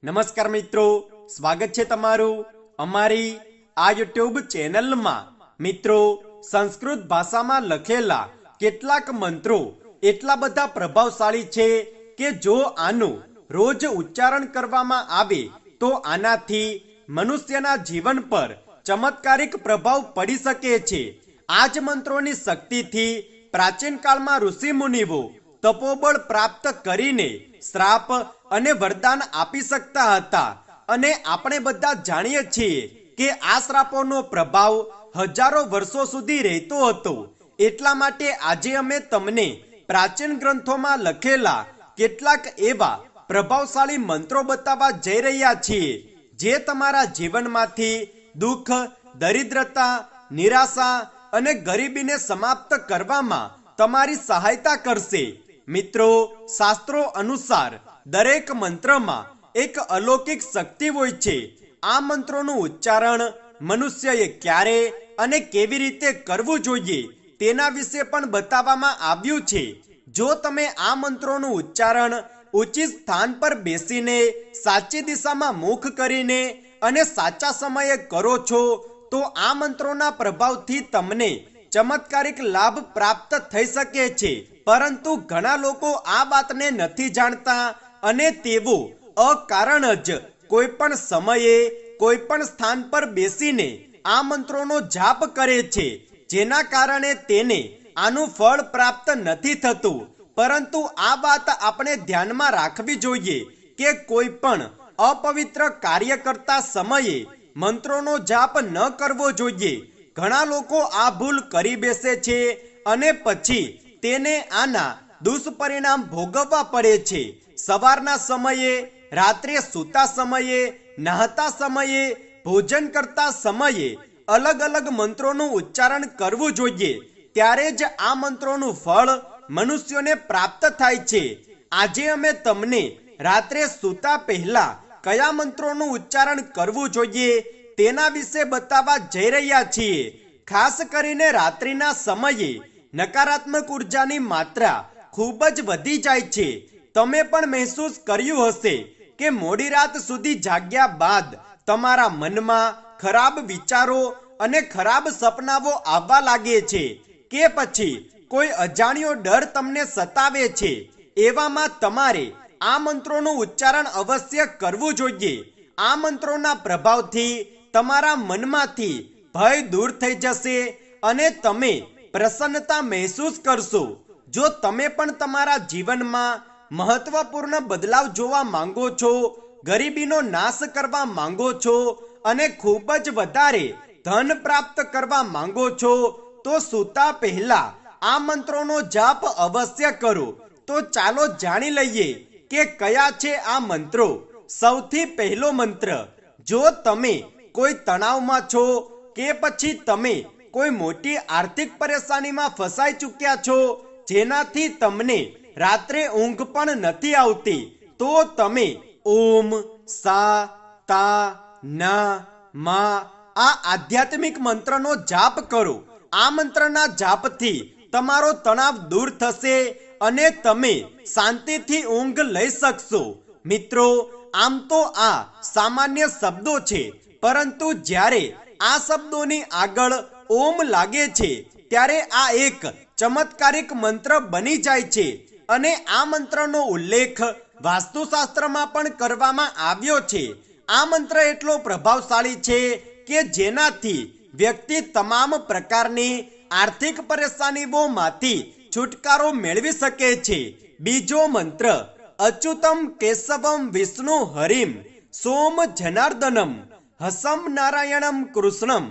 નમસ્કાર મિત્રો, સ્વાગત છે તમારું અમારી આ યુટ્યુબ ચેનલમાં। મિત્રો, સંસ્કૃત ભાષામાં લખેલા કેટલાક મંત્રો એટલા બધા પ્રભાવશાળી છે કે જો આનું રોજ ઉચ્ચારણ કરવામાં આવે તો આનાથી મનુષ્યના જીવન પર ચમત્કારિક પ્રભાવ પડી શકે છે। આ જ મંત્રોની શક્તિથી પ્રાચીન કાળમાં ઋષિ મુનિઓ તપોબળ પ્રાપ્ત કરીને શ્રાપ અને વરદાન આપી શકતા હતા અને આપણે બધા જાણીએ છીએ કે આ શ્રાપોનો પ્રભાવ હજારો વર્ષો સુધી રહેતો હતો। એટલા માટે આજે અમે તમને પ્રાચીન ગ્રંથોમાં લખેલા કેટલાક એવા પ્રભાવશાળી મંત્રો બતાવવા જઈ રહ્યા છીએ જે તમારા જીવનમાંથી દુઃખ, દરિદ્રતા, નિરાશા અને ગરીબીને સમાપ્ત કરવામાં તમારી સહાયતા કરશે। મિત્રો, શાસ્ત્રો અનુસાર દરેક મંત્રમાં એક અલૌકિક શક્તિ હોય છે। આ મંત્રોનું ઉચ્ચારણ મનુષ્યએ ક્યારે અને કેવી રીતે કરવું જોઈએ તેના વિશે પણ બતાવવામાં આવ્યું છે। જો તમે આ મંત્રોનું ઉચ્ચારણ ઉચિત સ્થાન પર બેસીને સાચી દિશામાં મુખ કરીને અને સાચા સમયે કરો છો તો આ મંત્રોના પ્રભાવથી તમને ચમત્કારિક લાભ પ્રાપ્ત થઈ શકે છે। પરંતુ ઘણા લોકો આ વાતને નથી જાણતા અને તેઓ અકારણ જ કોઈ પણ સમયે કોઈ પણ સ્થાન પર બેસીને આ મંત્રોનો જાપ કરે છે, જેના કારણે તેને આનું ફળ પ્રાપ્ત નથી થતું। પરંતુ આ વાત આપણે ધ્યાનમાં રાખવી જોઈએ કે કોઈ પણ અપવિત્ર કાર્ય કરતા સમયે મંત્રોનો જાપ ન કરવો જોઈએ। ઘણા લોકો આ ભૂલ કરી બેસે છે અને પછી તેને આના દુષ્પરિણામ ભોગવવા પડે છે। સવારના સમયે, રાત્રે સૂતા સમયે, નહાતા સમયે, ભોજન કરતા સમયે અલગ અલગ મંત્રોનું ઉચ્ચારણ કરવું જોઈએ, ત્યારે જ આ મંત્રોનું ફળ મનુષ્યોને પ્રાપ્ત થાય છે। આજે અમે તમને રાત્રે સૂતા પહેલા કયા મંત્રોનું ઉચ્ચારણ કરવું જોઈએ તેના વિશે બતાવવા જઈ રહ્યા છીએ। ખાસ કરીને રાત્રિના સમયે નકારાત્મક ઉર્જાની માત્રા ખૂબ જ વધી જાય છે। તમે પણ મહેસૂસ કર્યું હશે કે મોડી રાત સુધી જાગ્યા બાદ તમારા મનમાં ખરાબ વિચારો અને ખરાબ સપનાઓ આવવા લાગે છે કે પછી કોઈ અજાણ્યો ડર તમને સતાવે છે। એવામાં તમારે આ મંત્રોનું ઉચ્ચારણ અવશ્ય કરવું જોઈએ। આ મંત્રોના પ્રભાવથી તમારા મનમાંથી ભય દૂર થઈ જશે અને તમે પ્રસન્નતા મહેસૂસ કરશો। જો તમે પણ તમારા જીવનમાં મહત્વપૂર્ણ બદલાવ જોવા માંગો છો, ગરીબીનો નાશ કરવા માંગો છો અને ખૂબ જ વધારે ધન પ્રાપ્ત કરવા માંગો છો તો સૂતા પહેલા આ મંત્રોનો જાપ અવશ્ય કરો। તો ચાલો જાણી લઈએ કે કયા છે આ મંત્રો। સૌથી પહેલો મંત્ર, જો તમે કોઈ તણાવમાં છો કે પછી તમે કોઈ મોટી આર્થિક પરેશાનીમાં ફસાઈ ચૂક્યા છો જેનાથી તમને રાત્રે ઊંઘ પણ નથી આવતી, તો તમે ઓમ સા તા ના મા આ આધ્યાત્મિક મંત્રનો જાપ કરો। આ મંત્રના જાપથી તમારો તણાવ દૂર થશે અને તમે શાંતિથી ઊંઘ લઈ શકશો। મિત્રો, આમ તો આ સામાન્ય શબ્દો છે, પરંતુ જ્યારે આ શબ્દોની આગળ ઓમ લાગે છે ત્યારે આ એક ચમત્કારિક મંત્ર બની જાય છે અને આ મંત્રનો ઉલ્લેખ વાસ્તુશાસ્ત્રમાં પણ કરવામાં આવ્યો છે। આ મંત્ર એટલો પ્રભાવશાળી છે કે જેનાથી વ્યક્તિ તમામ પ્રકારની આર્થિક પરેશાનીઓમાંથી છુટકારો મેળવી શકે છે। બીજો મંત્ર, અચ્યુતમ કેશવમ વિષ્ણુ હરિમ સોમ જનાર્દનમ હસમ નારાયણમ કૃષ્ણમ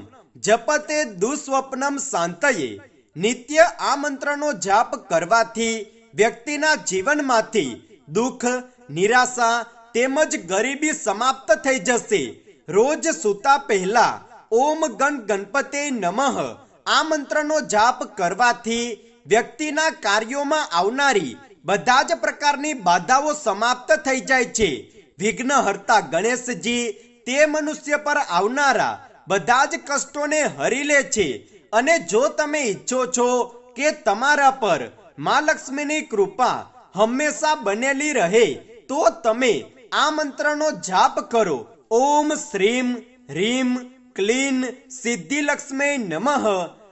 જપતે દુસ્વપ્નમ શાંતયે। નિત્ય આ મંત્રનો જાપ કરવાથી વ્યક્તિના જીવનમાંથી દુઃખ, નિરાશા તેમજ ગરીબી સમાપ્ત થઈ જશે। રોજ સૂતા પહેલા ઓમ ગણ ગણપતે નમઃ આ મંત્રનો જાપ કરવાથી વ્યક્તિના કાર્યોમાં આવનારી બધા જ પ્રકારની બાધાઓ સમાપ્ત થઈ જાય છે। વિઘ્નહર્તા ગણેશજી તે મનુષ્ય પર આવનારા બધા જ કષ્ટોને હરી લે છે અને જો તમે ઈચ્છો છો કે તમારા પર મા લક્ષ્મીની કૃપા હંમેશા બનેલી રહે તો તમે આ મંત્રનો જાપ કરો. ઓમ શ્રીમ હ્રીમ ક્લીન સિદ્ધિલક્ષ્મી નમઃ.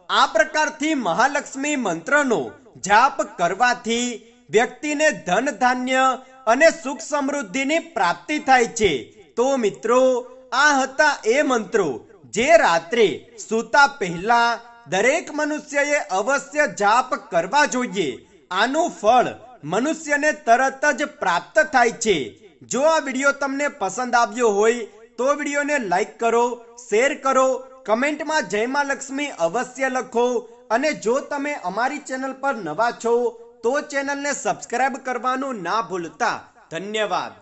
આ પ્રકારથી મહાલક્ષ્મી મંત્રનો જાપ કરવાથી વ્યક્તિને ધન ધાન્ય અને સુખ સમૃદ્ધિની પ્રાપ્તિ થાય છે. તો મિત્રો, આ હતા એ મંત્રો જે રાત્રે સૂતા પહેલા દરેક મનુષ્યએ અવશ્ય જાપ કરવા જોઈએ. આનું ફળ મનુષ્યને તરત જ પ્રાપ્ત થાય છે. જો આ વિડીયો તમને પસંદ આવ્યો હોય તો વિડીયોને લાઈક કરો, શેર કરો, કમેન્ટમાં જય માં લક્ષ્મી અવશ્ય લખો. અને જો તમે અમારી ચેનલ પર નવા છો તો ચેનલને સબસ્ક્રાઇબ કરવાનું ના ભૂલતા. ધન્યવાદ.